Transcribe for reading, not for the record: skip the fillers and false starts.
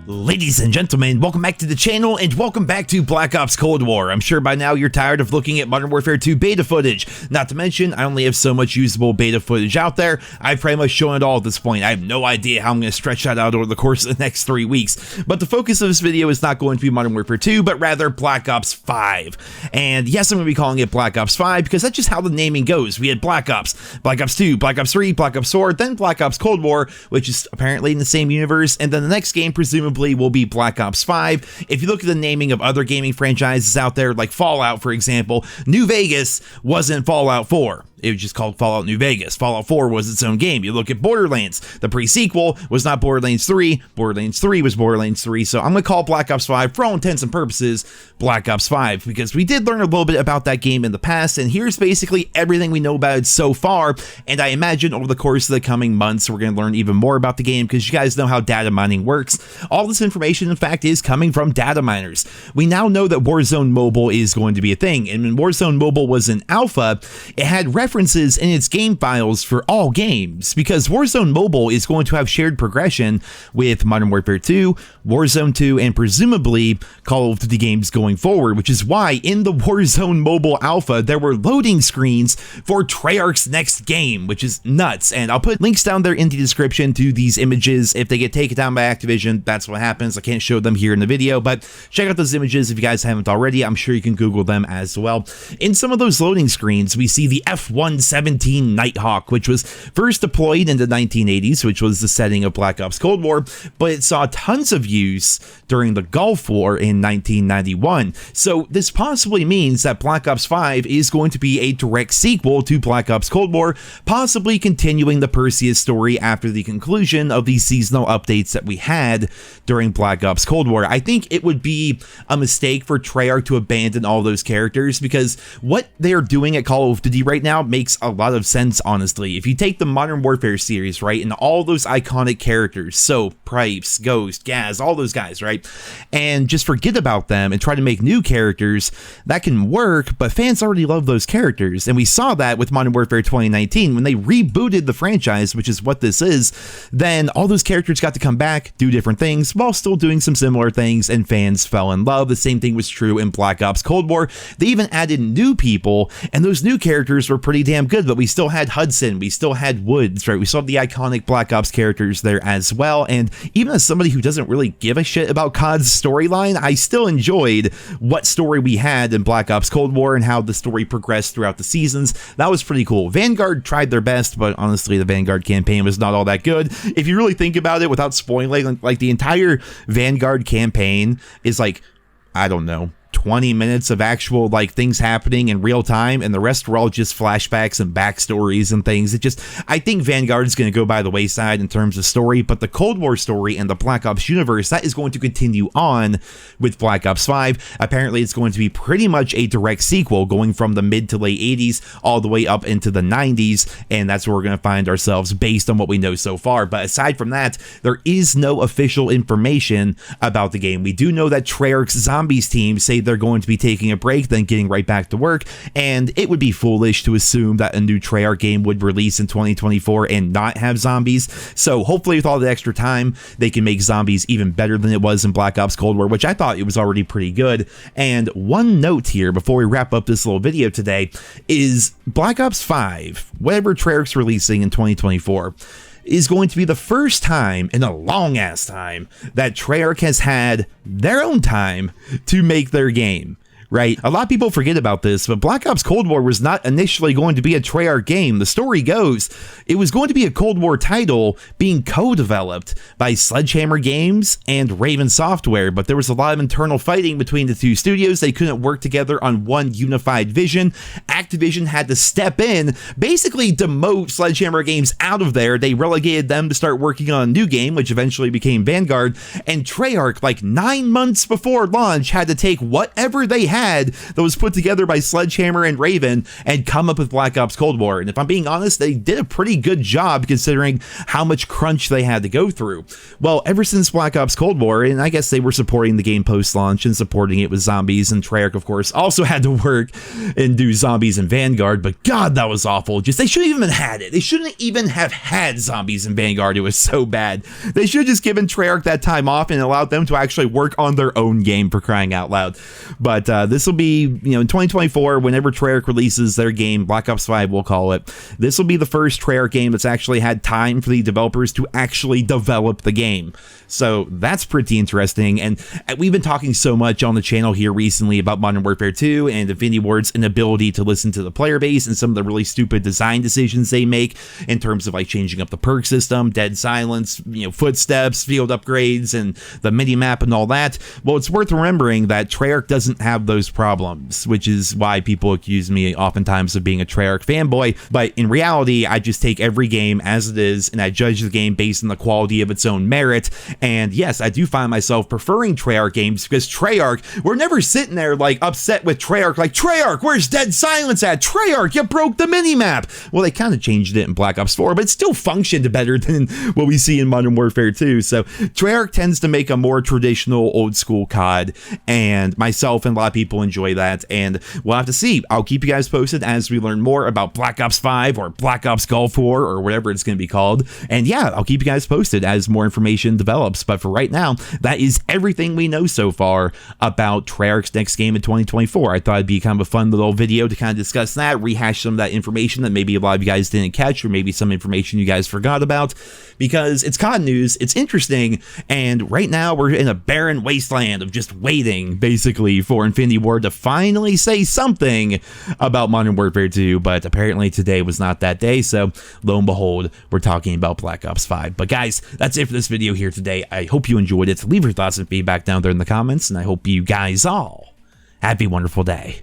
Ladies and gentlemen, welcome back to the channel and welcome back to Black Ops Cold War. I'm sure by now you're tired of looking at Modern Warfare 2 beta footage. Not to mention, I only have so much usable beta footage out there. I've pretty much shown it all at this point. I have no idea how I'm going to stretch that out over the course of the next 3 weeks. But the focus of this video is not going to be Modern Warfare 2, but rather Black Ops 5. And yes, I'm going to be calling it Black Ops 5 because that's just how the naming goes. We had Black Ops, Black Ops 2, Black Ops 3, Black Ops 4, then Black Ops Cold War, which is apparently in the same universe, and then the next game presumably will be Black Ops 5. If you look at the naming of other gaming franchises out there, like Fallout, for example, New Vegas wasn't Fallout 4. It was just called Fallout New Vegas. Fallout 4 was its own game. You look at Borderlands. The pre-sequel was not Borderlands 3. Borderlands 3 was Borderlands 3. So I'm going to call Black Ops 5, for all intents and purposes, Black Ops 5, because we did learn a little bit about that game in the past, and here's basically everything we know about it so far. And I imagine over the course of the coming months, we're going to learn even more about the game, because you guys know how data mining works. All this information, in fact, is coming from data miners. We now know that Warzone Mobile is going to be a thing, and when Warzone Mobile was in alpha, it had references in its game files for all games, because Warzone Mobile is going to have shared progression with Modern Warfare 2, Warzone 2, and presumably Call of Duty games going forward, which is why in the Warzone Mobile alpha, there were loading screens for Treyarch's next game, which is nuts. And I'll put links down there in the description to these images. If they get taken down by Activision, that's what happens. I can't show them here in the video, but check out those images if you guys haven't already. I'm sure you can Google them as well. In some of those loading screens, we see the F-117 Nighthawk, which was first deployed in the 1980s, which was the setting of Black Ops Cold War, but it saw tons of use during the Gulf War in 1991. So this possibly means that Black Ops 5 is going to be a direct sequel to Black Ops Cold War, possibly continuing the Perseus story after the conclusion of the seasonal updates that we had during Black Ops Cold War. I think it would be a mistake for Treyarch to abandon all those characters, because what they're doing at Call of Duty right now makes a lot of sense, honestly. If you take the Modern Warfare series, right, and all those iconic characters, so Pripes, Ghost, Gaz, all those guys, right, and just forget about them and try to make new characters, that can work, but fans already love those characters, and we saw that with Modern Warfare 2019 when they rebooted the franchise, which is what this is. Then all those characters got to come back, do different things while still doing some similar things, and fans fell in love. The same thing was true in Black Ops Cold War. They even added new people, and those new characters were pretty damn good, but we still had Hudson, we still had Woods, right? We still had the iconic Black Ops characters there as well. And even as somebody who doesn't really give a shit about COD's storyline, I still enjoyed what story we had in Black Ops Cold War and how the story progressed throughout the seasons. That was pretty cool. Vanguard tried their best, but honestly, the Vanguard campaign was not all that good. If you really think about it, without spoiling, like the entire Vanguard campaign is like, I don't know, 20 minutes of actual like things happening in real time, and the rest were all just flashbacks and backstories and things. I think Vanguard is going to go by the wayside in terms of story, but the Cold War story and the Black Ops universe, that is going to continue on with Black Ops 5. Apparently it's going to be pretty much a direct sequel, going from the mid to late 80s all the way up into the 90s, and that's where we're going to find ourselves based on what we know so far. But aside from that, there is no official information about the game. We do know that Treyarch's Zombies team say they're going to be taking a break, then getting right back to work, and it would be foolish to assume that a new Treyarch game would release in 2024 and not have zombies. So hopefully with all the extra time, they can make zombies even better than it was in Black Ops Cold War, which I thought it was already pretty good. And one note here before we wrap up this little video today is Black Ops 5, whatever Treyarch's releasing in 2024, is going to be the first time in a long ass time that Treyarch has had their own time to make their game. Right? A lot of people forget about this, but Black Ops Cold War was not initially going to be a Treyarch game. The story goes, it was going to be a Cold War title being co-developed by Sledgehammer Games and Raven Software, but there was a lot of internal fighting between the two studios. They couldn't work together on one unified vision. Activision had to step in, basically demote Sledgehammer Games out of there. They relegated them to start working on a new game, which eventually became Vanguard, and Treyarch, like 9 months before launch, had to take whatever they had that was put together by Sledgehammer and Raven and come up with Black Ops Cold War. And if I'm being honest, they did a pretty good job considering how much crunch they had to go through. Well, ever since Black Ops Cold War, and I guess they were supporting the game post-launch and supporting it with zombies, and Treyarch, of course, also had to work and do zombies in Vanguard, but God, that was awful. Just, they shouldn't even had it. They shouldn't even have had zombies in Vanguard. It was so bad. They should have just given Treyarch that time off and allowed them to actually work on their own game, for crying out loud. But this will be, in 2024, whenever Treyarch releases their game, Black Ops 5 we'll call it, this will be the first Treyarch game that's actually had time for the developers to actually develop the game. So that's pretty interesting, and we've been talking so much on the channel here recently about Modern Warfare 2 and Infinity Ward's inability to listen to the player base and some of the really stupid design decisions they make in terms of like changing up the perk system, dead silence, footsteps, field upgrades, and the mini-map and all that. Well, it's worth remembering that Treyarch doesn't have those problems, which is why people accuse me oftentimes of being a Treyarch fanboy, but in reality, I just take every game as it is, and I judge the game based on the quality of its own merit. And yes, I do find myself preferring Treyarch games because Treyarch, we're never sitting there like upset with Treyarch, like, Treyarch, where's dead silence at? Treyarch, you broke the minimap. Well, they kind of changed it in Black Ops 4, but it still functioned better than what we see in Modern Warfare 2. So Treyarch tends to make a more traditional old school COD, and myself and a lot of people enjoy that, and we'll have to see. I'll keep you guys posted as we learn more about Black Ops 5 or Black Ops Gulf War or whatever it's going to be called. And yeah, I'll keep you guys posted as more information develops. But for right now, that is everything we know so far about Treyarch's next game in 2024. I thought it'd be kind of a fun little video to kind of discuss that, rehash some of that information that maybe a lot of you guys didn't catch, or maybe some information you guys forgot about, because it's COD news, it's interesting, and right now we're in a barren wasteland of just waiting, basically, for Infinity Ward to finally say something about Modern Warfare 2, but apparently today was not that day, so lo and behold, we're talking about Black Ops 5. But guys, that's it for this video here today. I hope you enjoyed it. Leave your thoughts and feedback down there in the comments, and I hope you guys all have a wonderful day.